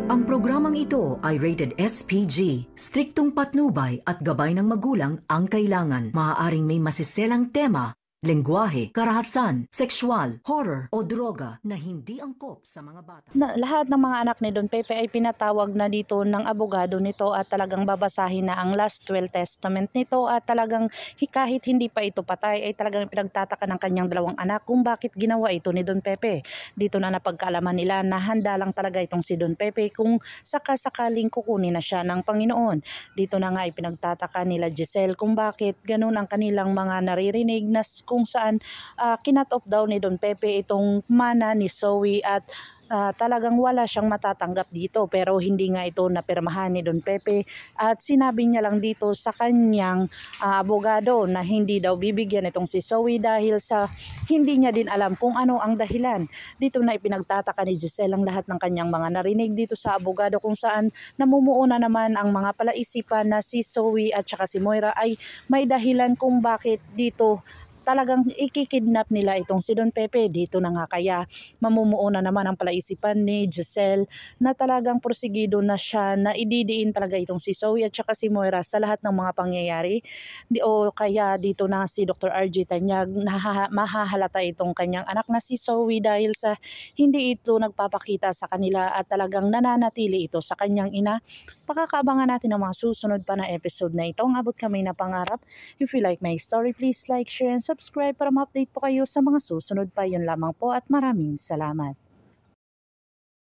Ang programang ito ay rated SPG. Striktong patnubay at gabay ng magulang ang kailangan. Maaaring may masiselang tema, lengguwahe, karahasan, sexual, horror o droga na hindi angkop sa mga bata. Lahat ng mga anak ni Don Pepe ay pinatawag na dito ng abogado nito at talagang babasahin na ang last will testament nito at talagang kahit hindi pa ito patay ay talagang pinagtataka ng kanyang dalawang anak kung bakit ginawa ito ni Don Pepe. Dito na napagkaalaman nila na handa lang talaga itong si Don Pepe kung sakasakaling kukunin na siya ng Panginoon. Dito na nga ay pinagtataka nila Giselle kung bakit ganun ang kanilang mga naririnig na kung saan kinat off daw ni Don Pepe itong mana ni Zoe at talagang wala siyang matatanggap dito pero hindi nga ito napirmahan ni Don Pepe at sinabi niya lang dito sa kanyang abogado na hindi daw bibigyan itong si Zoe dahil sa hindi niya din alam kung ano ang dahilan. Dito na ipinagtataka ni Giselle ang lahat ng kanyang mga narinig dito sa abogado kung saan namumuuna naman ang mga palaisipan na si Zoe at saka si Moira ay may dahilan kung bakit dito talagang ikikidnap nila itong si Don Pepe. Dito na nga kaya mamumuuna naman ang palaisipan ni Giselle na talagang porsigido na siya na ididiin talaga itong si Zoe at saka si Moira sa lahat ng mga pangyayari. O kaya dito na si Dr. RJ Tanyag mahahalata itong kanyang anak na si Zoe dahil sa hindi ito nagpapakita sa kanila at talagang nananatili ito sa kanyang ina. Pakakaabangan natin ang mga susunod pa na episode na ito. Ang abot kami na pangarap. If you like my story, please like, share, and subscribe para ma-update po kayo sa mga susunod pa. Yun lamang po at maraming salamat.